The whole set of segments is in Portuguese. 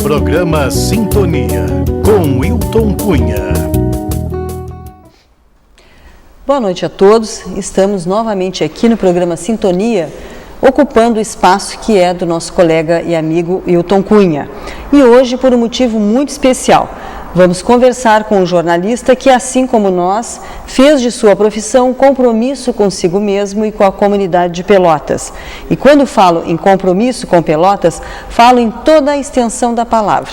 Programa Sintonia, com Wilton Cunha. Boa noite a todos. Estamos novamente aqui no programa Sintonia, ocupando o espaço que é do nosso colega e amigo Wilton Cunha. E hoje, por um motivo muito especial, vamos conversar com um jornalista que, assim como nós, fez de sua profissão um compromisso consigo mesmo e com a comunidade de Pelotas. E quando falo em compromisso com Pelotas, falo em toda a extensão da palavra.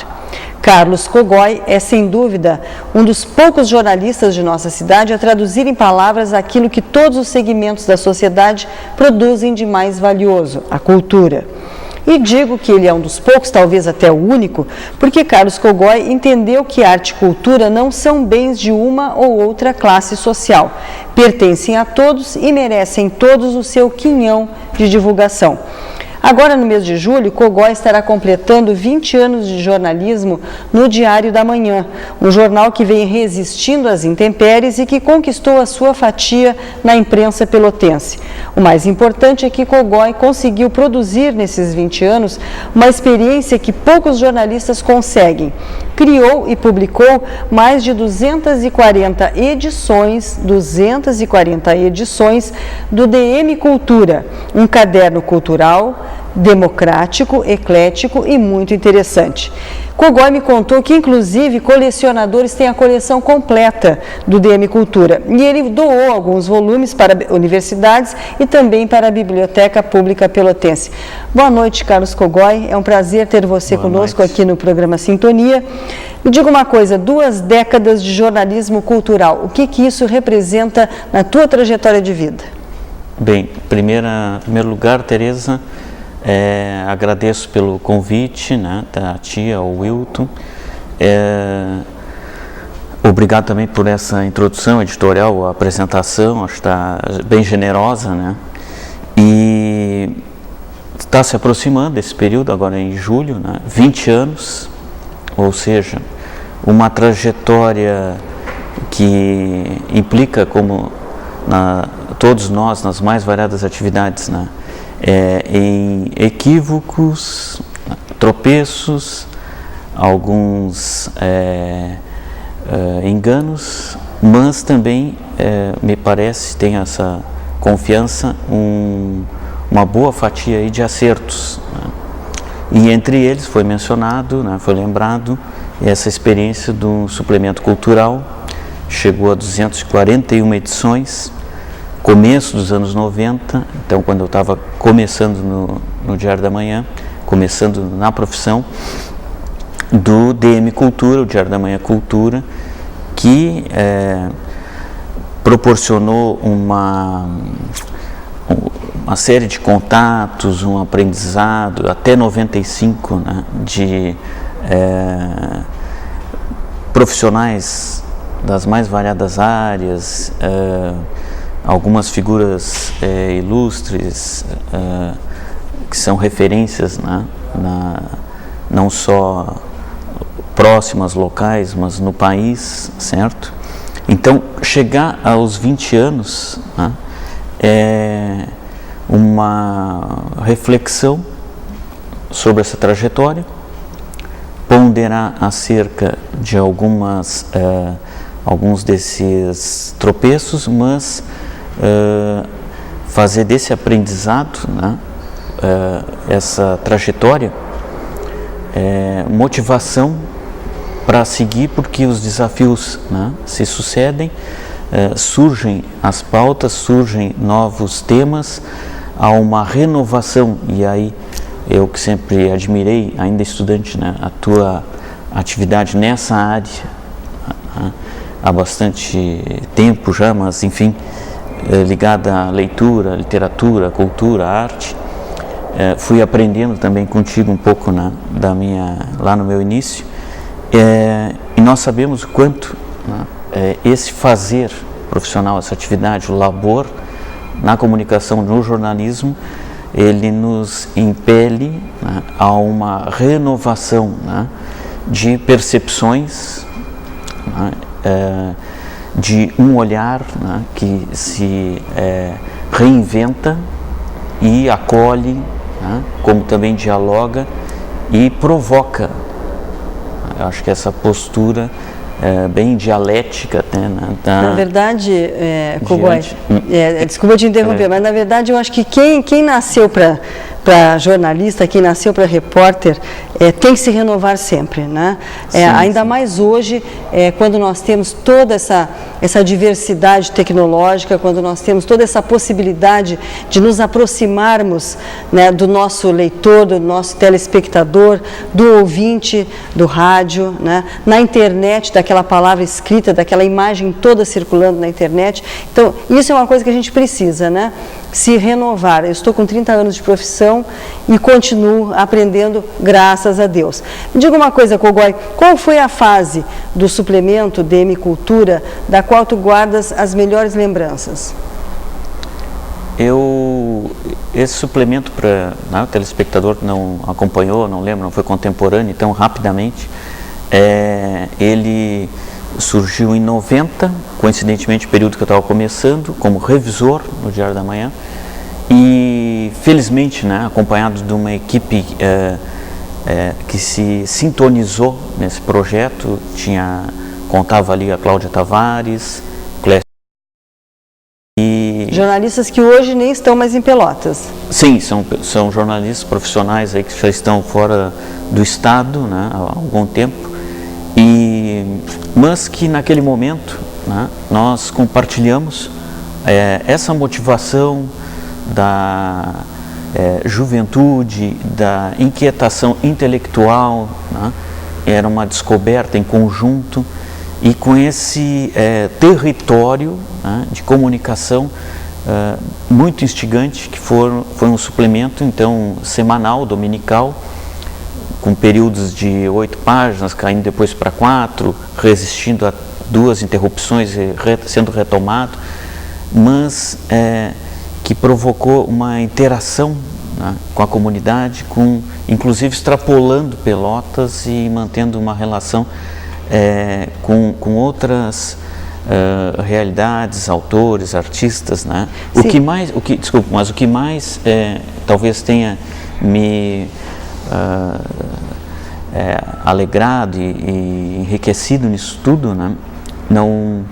Carlos Cogói é, sem dúvida, um dos poucos jornalistas de nossa cidade a traduzir em palavras aquilo que todos os segmentos da sociedade produzem de mais valioso, a cultura. E digo que ele é um dos poucos, talvez até o único, porque Carlos Cogói entendeu que arte e cultura não são bens de uma ou outra classe social. Pertencem a todos e merecem todos o seu quinhão de divulgação. Agora, no mês de julho, Cogói estará completando 20 anos de jornalismo no Diário da Manhã, um jornal que vem resistindo às intempéries e que conquistou a sua fatia na imprensa pelotense. O mais importante é que Cogói conseguiu produzir, nesses 20 anos, uma experiência que poucos jornalistas conseguem. Criou e publicou mais de 240 edições do DM Cultura, um caderno cultural, democrático, eclético e muito interessante. Cogói me contou que, inclusive, colecionadores têm a coleção completa do DM Cultura e ele doou alguns volumes para universidades e também para a Biblioteca Pública Pelotense. Boa noite, Carlos Cogói. É um prazer ter você conosco aqui no programa Sintonia. Me diga uma coisa, 2 décadas de jornalismo cultural, o que isso representa na tua trajetória de vida? Bem, em primeiro lugar, Tereza, agradeço pelo convite, né, da tia, ao Wilton. Obrigado também por essa introdução editorial, a apresentação, acho que está bem generosa, né? E está se aproximando esse período, agora em julho, né, 20 anos, ou seja, uma trajetória que implica, como todos nós, nas mais variadas atividades, né, em equívocos, tropeços, alguns enganos, mas também, me parece, tem essa confiança, uma boa fatia aí de acertos, né? E entre eles foi mencionado, né, foi lembrado, essa experiência do suplemento cultural, chegou a 241 edições, começo dos anos 90, então quando eu estava começando no Diário da Manhã, começando na profissão, do DM Cultura, o Diário da Manhã Cultura, que proporcionou uma série de contatos, um aprendizado, até 95, né, de profissionais das mais variadas áreas, algumas figuras ilustres, que são referências, né, não só próximas, locais, mas no país, certo? Então, chegar aos 20 anos, né, é uma reflexão sobre essa trajetória, ponderar acerca de alguns desses tropeços, mas fazer desse aprendizado, né, essa trajetória, motivação para seguir, porque os desafios, né, se sucedem, surgem as pautas, surgem novos temas, há uma renovação, e aí eu que sempre admirei, ainda estudante, né, a tua atividade nessa área, né, há bastante tempo já, mas enfim, ligada à leitura, literatura, cultura, arte. Fui aprendendo também contigo um pouco lá no meu início, e nós sabemos o quanto, né, esse fazer profissional, essa atividade, o labor na comunicação, no jornalismo, ele nos impele, né, a uma renovação, né, de percepções, né, de um olhar, né, que se reinventa e acolhe, né, como também dialoga e provoca. Eu acho que essa postura bem dialética, né, na verdade, Cogói, desculpa te interromper, mas na verdade eu acho que quem nasceu para jornalista, quem nasceu para repórter, tem que se renovar sempre, né? Ainda mais hoje, quando nós temos toda essa diversidade tecnológica, quando nós temos toda essa possibilidade de nos aproximarmos, né, do nosso leitor, do nosso telespectador, do ouvinte do rádio, né, na internet, daquela palavra escrita, daquela imagem toda circulando na internet. Então, isso é uma coisa que a gente precisa, né? Se renovar. Eu estou com 30 anos de profissão e continuo aprendendo, graças a Deus. Me diga uma coisa, Cogói, qual foi a fase do suplemento DM Cultura da qual tu guardas as melhores lembranças? Esse suplemento, para o telespectador que não acompanhou, não lembra, não foi contemporâneo, então rapidamente, ele surgiu em 90, coincidentemente período que eu estava começando, como revisor no Diário da Manhã, e felizmente, né, acompanhado de uma equipe que se sintonizou nesse projeto, contava ali a Cláudia Tavares, Clécio, e jornalistas que hoje nem estão mais em Pelotas. Sim, são jornalistas profissionais aí que já estão fora do estado, né, há algum tempo, mas que naquele momento, né, nós compartilhamos essa motivação da juventude, da inquietação intelectual, né, era uma descoberta em conjunto, e com esse território, né, de comunicação muito instigante, que foi um suplemento então semanal, dominical, com períodos de 8 páginas, caindo depois para 4, resistindo a 2 interrupções e sendo retomado, mas que provocou uma interação, né, com a comunidade, inclusive extrapolando Pelotas e mantendo uma relação com outras realidades, autores, artistas, né? O que mais talvez tenha me alegrado e enriquecido nisso tudo, né? Não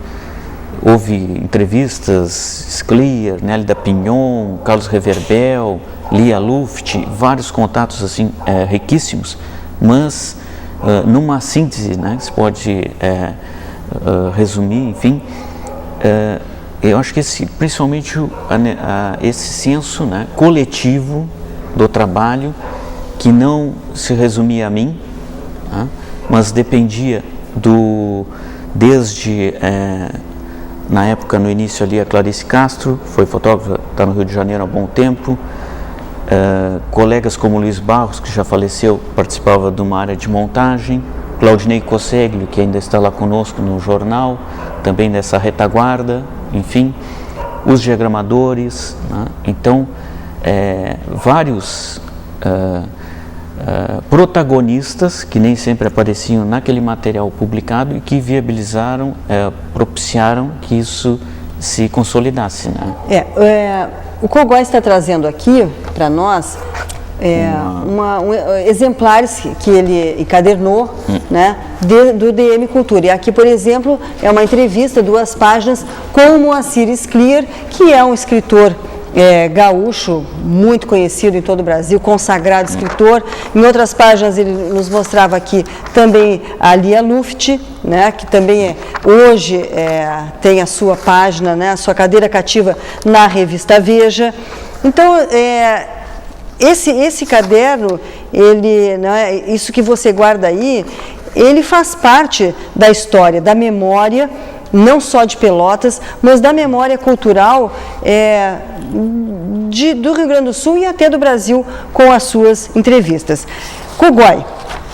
houve entrevistas, Scliar, Nélida Pinhon, Carlos Reverbel, Lia Luft, vários contatos assim riquíssimos, mas numa síntese, né, que se pode resumir, enfim, eu acho que principalmente esse senso, né, coletivo do trabalho, que não se resumia a mim, né, mas dependia desde na época, no início ali, a Clarice Castro, foi fotógrafa, está no Rio de Janeiro há bom tempo, colegas como Luiz Barros, que já faleceu, participava de uma área de montagem, Claudinei Cosseglio, que ainda está lá conosco no jornal, também dessa retaguarda, enfim, os diagramadores, né? Então, vários protagonistas que nem sempre apareciam naquele material publicado e que viabilizaram, propiciaram que isso se consolidasse, né? O Cogói está trazendo aqui para nós exemplares que ele encadernou, né, do DM Cultura. E aqui, por exemplo, é uma entrevista, 2 páginas, com o Moacir Scliar, que é um escritor gaúcho, muito conhecido em todo o Brasil, consagrado escritor. Em outras páginas ele nos mostrava aqui também a Lia Luft, né, que também hoje tem a sua página, né, a sua cadeira cativa na revista Veja. Então, esse caderno, ele, né, isso que você guarda aí, ele faz parte da história, da memória, não só de Pelotas, mas da memória cultural do Rio Grande do Sul e até do Brasil, com as suas entrevistas. Cogói,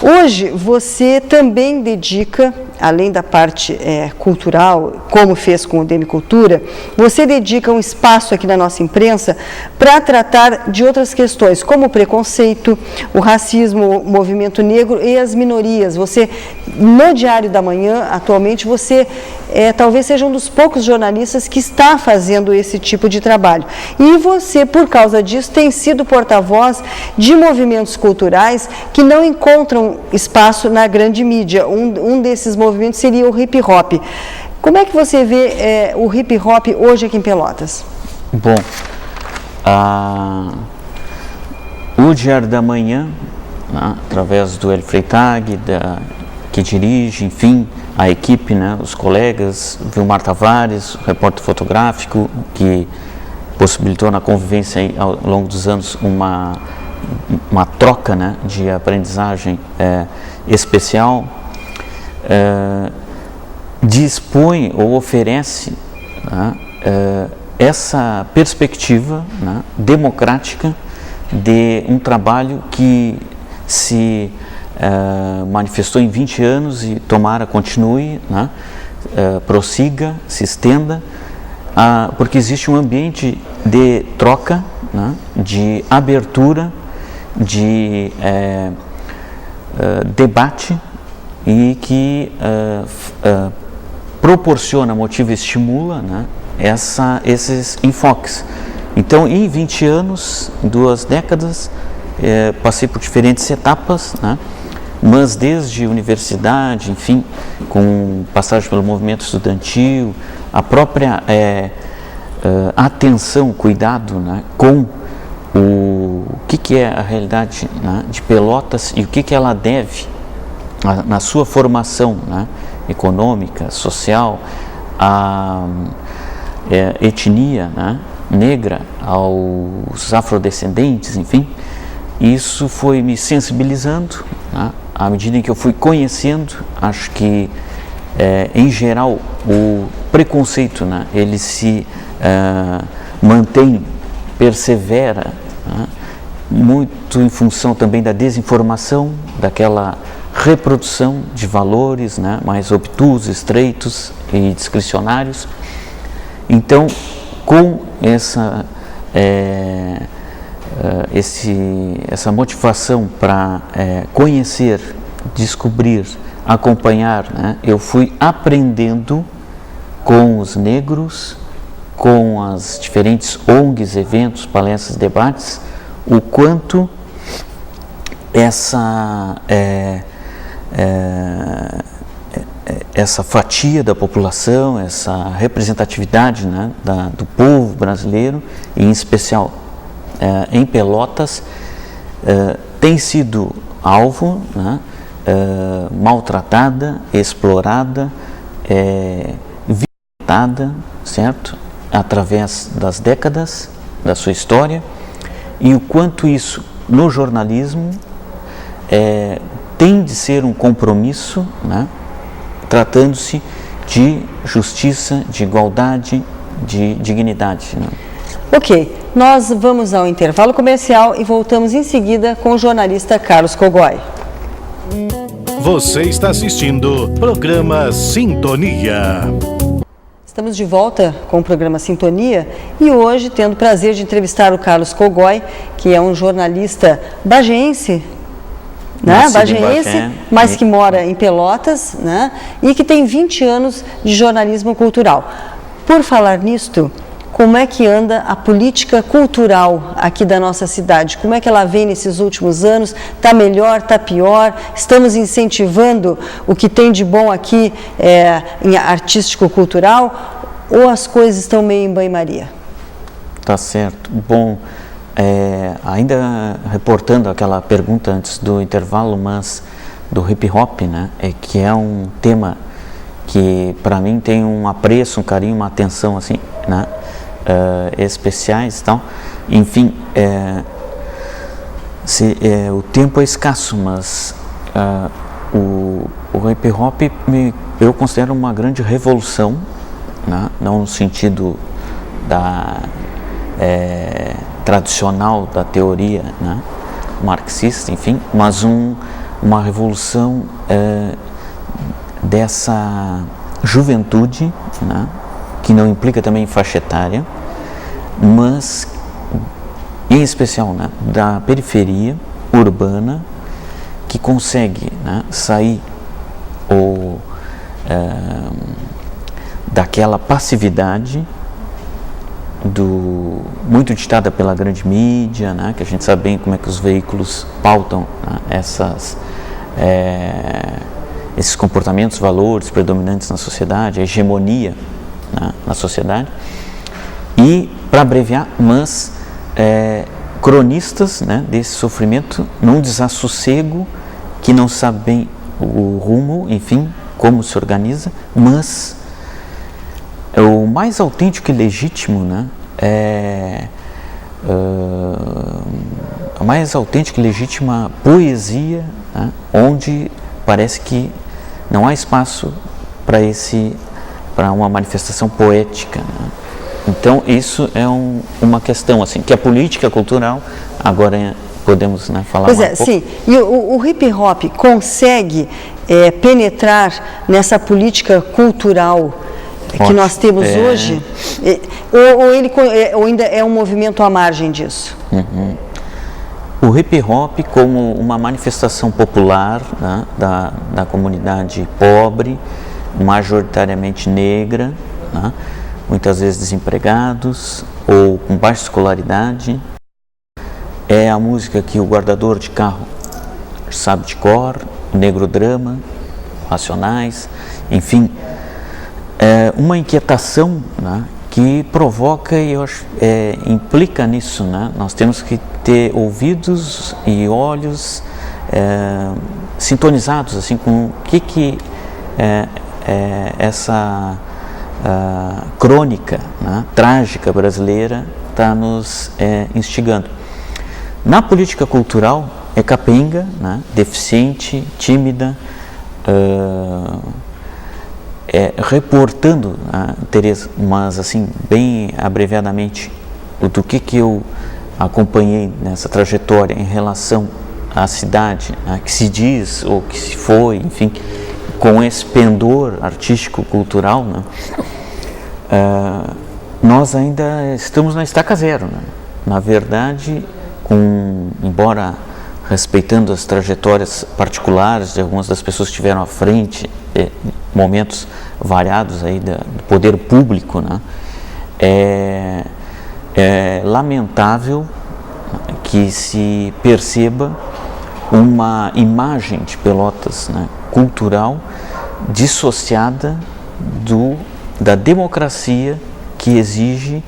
hoje você também dedica, além da parte cultural, como fez com o DM Cultura, você dedica um espaço aqui na nossa imprensa para tratar de outras questões, como o preconceito, o racismo, o movimento negro e as minorias. Você, no Diário da Manhã, atualmente, você talvez seja um dos poucos jornalistas que está fazendo esse tipo de trabalho. E você, por causa disso, tem sido porta-voz de movimentos culturais que não encontram espaço na grande mídia. Um desses movimentos seria o hip hop. Como é que você vê o hip hop hoje aqui em Pelotas? Bom, o Diário da Manhã, né, através do Hélio Freitag, que dirige, enfim, a equipe, né, os colegas, Vilmar Tavares, o repórter fotográfico, que possibilitou na convivência aí, ao longo dos anos uma troca, né, de aprendizagem especial, dispõe ou oferece, né, essa perspectiva, né, democrática de um trabalho que se manifestou em 20 anos e tomara continue, né, prossiga, se estenda, porque existe um ambiente de troca, né, de abertura, de debate e que proporciona, motiva e estimula, né, esses enfoques. Então, em 20 anos, 2 décadas, passei por diferentes etapas, né, mas desde universidade, enfim, com passagem pelo movimento estudantil, a própria atenção, cuidado, né, com o que é a realidade, né, de Pelotas e o que ela deve, na sua formação, né, econômica, social, a etnia, né, negra, aos afrodescendentes, enfim, isso foi me sensibilizando, né, à medida em que eu fui conhecendo. Acho que, em geral, o preconceito, né, ele se mantém, persevera, né, muito em função também da desinformação, daquela reprodução de valores, né, mais obtusos, estreitos e discricionários. Então, com essa motivação para conhecer, descobrir, acompanhar, né, eu fui aprendendo com os negros, com as diferentes ONGs, eventos, palestras, debates, o quanto essa fatia da população, essa representatividade, né, do povo brasileiro, e em especial em Pelotas, tem sido alvo, né, maltratada, explorada, violentada, certo? Através das décadas da sua história, e o quanto isso no jornalismo tem de ser um compromisso, né, tratando-se de justiça, de igualdade, de dignidade, né? Ok, nós vamos ao intervalo comercial e voltamos em seguida com o jornalista Carlos Cogoi. Você está assistindo o programa Sintonia. Estamos de volta com o programa Sintonia e hoje tendo o prazer de entrevistar o Carlos Cogoi, que é um jornalista bageense, né? Bageense, mas que mora em Pelotas, né? E que tem 20 anos de jornalismo cultural. Por falar nisto, como é que anda a política cultural aqui da nossa cidade? Como é que ela vem nesses últimos anos? Está melhor, está pior? Estamos incentivando o que tem de bom aqui em artístico-cultural? Ou as coisas estão meio em banho-maria? Tá certo. Bom, ainda reportando aquela pergunta antes do intervalo, mas do hip hop, né, que é um tema que para mim tem um apreço, um carinho, uma atenção assim, né, especiais, então, enfim, o tempo é escasso, mas o hip hop eu considero uma grande revolução, né, não no sentido tradicional da teoria, né, marxista, enfim, mas uma revolução dessa juventude, né, que não implica também faixa etária, mas em especial, né, da periferia urbana, que consegue, né, sair ou daquela passividade muito ditada pela grande mídia, né, que a gente sabe bem como é que os veículos pautam, né, esses comportamentos, valores predominantes na sociedade, a hegemonia, né, na sociedade. E, para abreviar, mas cronistas, né, desse sofrimento num desassossego que não sabe bem o rumo, enfim, como se organiza, mas o mais autêntico e legítimo, né, a mais autêntica e legítima poesia, né, onde parece que não há espaço para uma manifestação poética, né? Então isso é uma questão assim que a política cultural agora podemos, né, falar pois um pouco. Sim, e o hip hop consegue penetrar nessa política cultural que nós temos hoje, ou ainda é um movimento à margem disso? Uhum. O hip hop como uma manifestação popular, né, da comunidade pobre, majoritariamente negra, né, muitas vezes desempregados ou com baixa escolaridade, é a música que o guardador de carro sabe de cor, o negro drama, Racionais, enfim, uma inquietação, né, que provoca e eu acho, implica nisso, né? Nós temos que ter ouvidos e olhos sintonizados assim com o que essa crônica, né, trágica brasileira está nos instigando. Na política cultural é capenga, né, deficiente, tímida, reportando, Tereza, mas assim, bem abreviadamente, do que eu acompanhei nessa trajetória em relação à cidade, né, que se diz ou que se foi, enfim, com esse pendor artístico-cultural, né, nós ainda estamos na estaca zero, né? Na verdade, embora respeitando as trajetórias particulares de algumas das pessoas que estiveram à frente, momentos variados aí do poder público, né? É lamentável que se perceba uma imagem de Pelotas, né, cultural dissociada da democracia que exige,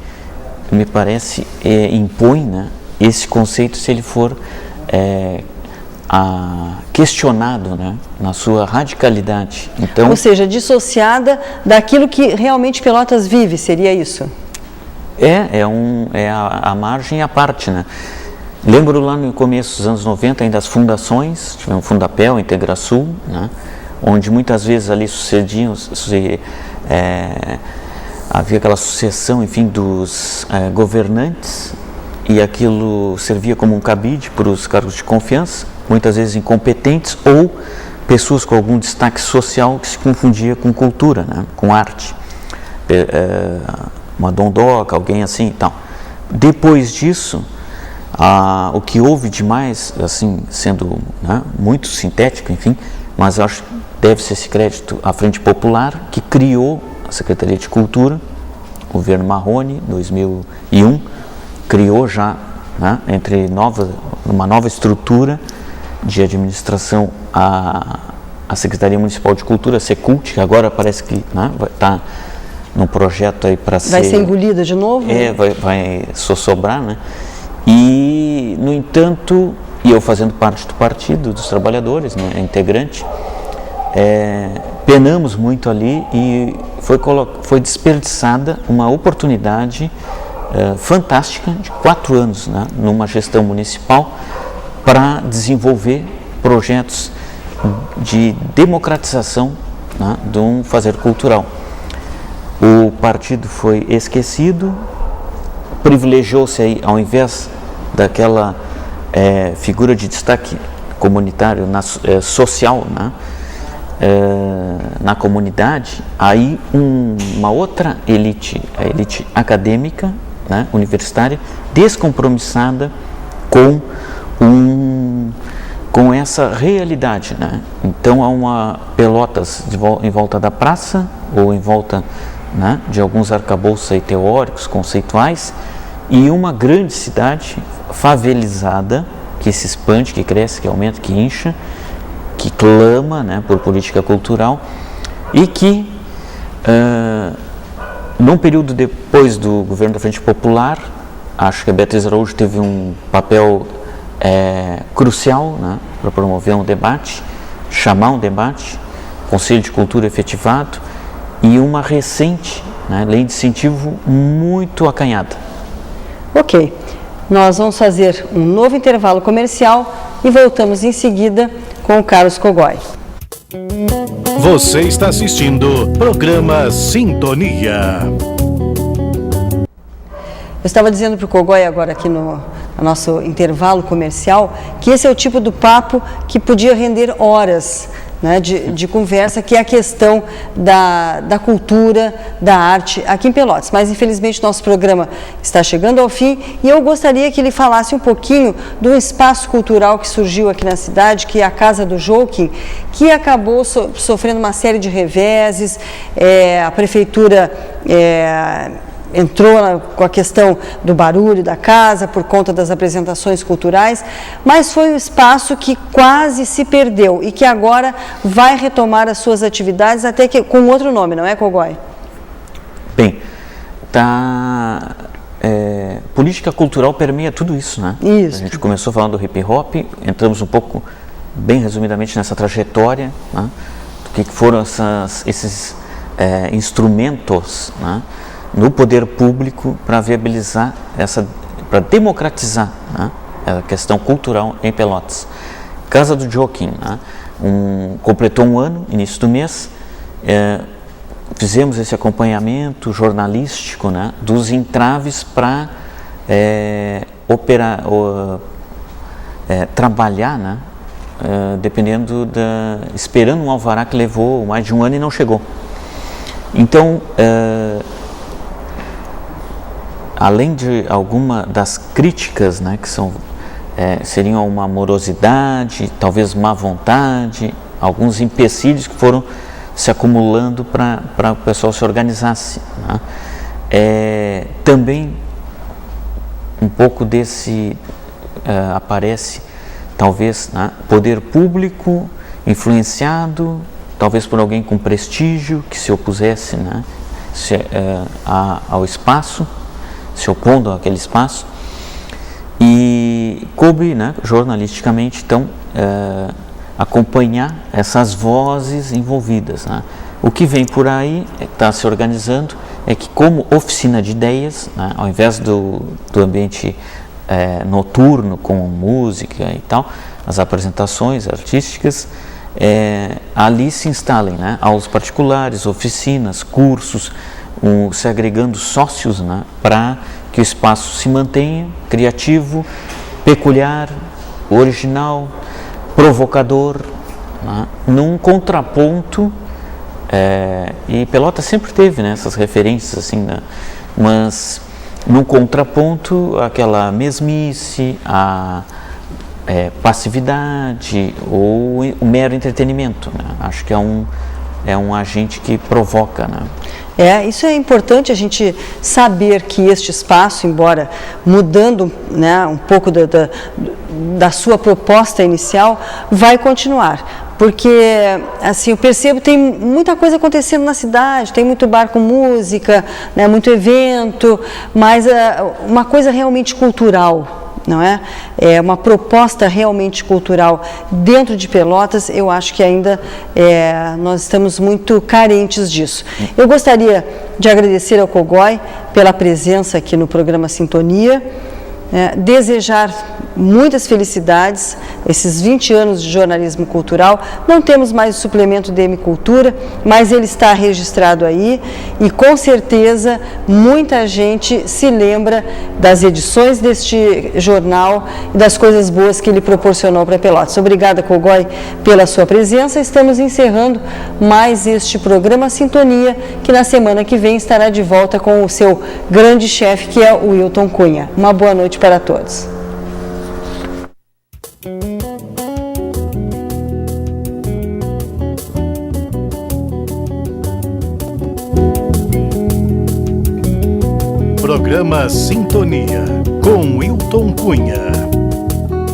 me parece, impõe, né, esse conceito se ele for questionado, né, na sua radicalidade. Então, ou seja, dissociada daquilo que realmente Pelotas vive, seria isso? A margem à parte, né? Lembro lá no começo dos anos 90, ainda as fundações, tivemos Fundapel, Integrasul, né, onde muitas vezes ali havia aquela sucessão, enfim, dos governantes, e aquilo servia como um cabide para os cargos de confiança, muitas vezes incompetentes ou pessoas com algum destaque social que se confundia com cultura, né, com arte, uma dondoca, alguém assim e tal. Depois disso, o que houve de mais, assim, sendo, né, muito sintético, enfim, mas eu acho que deve-se esse crédito à Frente Popular, que criou a Secretaria de Cultura, o governo Marrone, 2001, criou já, né, uma nova estrutura de administração a Secretaria Municipal de Cultura, a Secult, que agora parece que, né, vai estar num projeto aí para ser... Vai ser engolida de novo? Vai sossobrar, né? E, no entanto, e eu fazendo parte do Partido dos Trabalhadores, né, integrante, penamos muito ali e foi desperdiçada uma oportunidade fantástica de 4 anos, né, numa gestão municipal para desenvolver projetos de democratização, né, de um fazer cultural. O partido foi esquecido, privilegiou-se aí, ao invés daquela figura de destaque comunitário, social, né, na comunidade, aí uma outra elite, a elite acadêmica, né, universitária, descompromissada com essa realidade, né? Então há uma Pelotas em volta da praça ou em volta né, de alguns arcabouços aí teóricos, conceituais, e uma grande cidade favelizada, que se expande, que cresce, que aumenta, que incha, que clama, né, por política cultural, e que, num período depois do governo da Frente Popular, acho que a Beatriz Araújo teve um papel crucial, né, para promover um debate, chamar um debate, Conselho de Cultura efetivado, e uma recente, né, lei de incentivo muito acanhada. Ok, nós vamos fazer um novo intervalo comercial e voltamos em seguida com o Carlos Cogoi. Você está assistindo programa Sintonia. Eu estava dizendo para o Cogoi agora aqui no nosso intervalo comercial que esse é o tipo do papo que podia render horas, né, de conversa, que é a questão da cultura, da arte aqui em Pelotas. Mas, infelizmente, nosso programa está chegando ao fim e eu gostaria que ele falasse um pouquinho do espaço cultural que surgiu aqui na cidade, que é a Casa do Joaquim, que acabou sofrendo uma série de reveses. A prefeitura entrou com a questão do barulho da casa por conta das apresentações culturais, mas foi um espaço que quase se perdeu e que agora vai retomar as suas atividades, até que com outro nome, não é, Cogoi? Bem, política cultural permeia tudo isso, né? Isso. A gente começou falando do hip hop, entramos um pouco, bem resumidamente, nessa trajetória, né, do que foram esses instrumentos, né, no poder público para viabilizar para democratizar, né, a questão cultural em Pelotas. Casa do Joaquim, né, completou um ano, início do mês, fizemos esse acompanhamento jornalístico, né, dos entraves para trabalhar, né, dependendo esperando um alvará que levou mais de um ano e não chegou. Então, além de alguma das críticas, né, que seriam uma morosidade, talvez má vontade, alguns empecilhos que foram se acumulando para o pessoal se organizasse, né? Também um pouco desse aparece, talvez, né, poder público influenciado, talvez por alguém com prestígio que se opusesse, né, ao espaço, se opondo àquele espaço, e coube, né, jornalisticamente, então, acompanhar essas vozes envolvidas, né. O que vem por aí, está se organizando, é que como oficina de ideias, né, ao invés do ambiente noturno, com música e tal, as apresentações artísticas, ali se instalem, né, aulas particulares, oficinas, cursos, se agregando sócios, né, para que o espaço se mantenha criativo, peculiar, original, provocador, né, num contraponto, e Pelotas sempre teve, né, essas referências assim, né, mas num contraponto àquela mesmice, a passividade ou o mero entretenimento, né? Acho que é um agente que provoca, né? Isso é importante a gente saber que este espaço, embora mudando, né, um pouco da sua proposta inicial, vai continuar. Porque, assim, eu percebo que tem muita coisa acontecendo na cidade, tem muito bar com música, né, muito evento, mas uma coisa realmente cultural, não é? É uma proposta realmente cultural dentro de Pelotas, eu acho que ainda nós estamos muito carentes disso. Eu gostaria de agradecer ao Cogoi pela presença aqui no programa Sintonia, desejar muitas felicidades, esses 20 anos de jornalismo cultural. Não temos mais o suplemento DM Cultura, mas ele está registrado aí e com certeza muita gente se lembra das edições deste jornal e das coisas boas que ele proporcionou para Pelotas. Obrigada, Cogoi, pela sua presença. Estamos encerrando mais este programa Sintonia, que na semana que vem estará de volta com o seu grande chefe, que é o Wilton Cunha. Uma boa noite para todos. Programa Sintonia, com Wilton Cunha.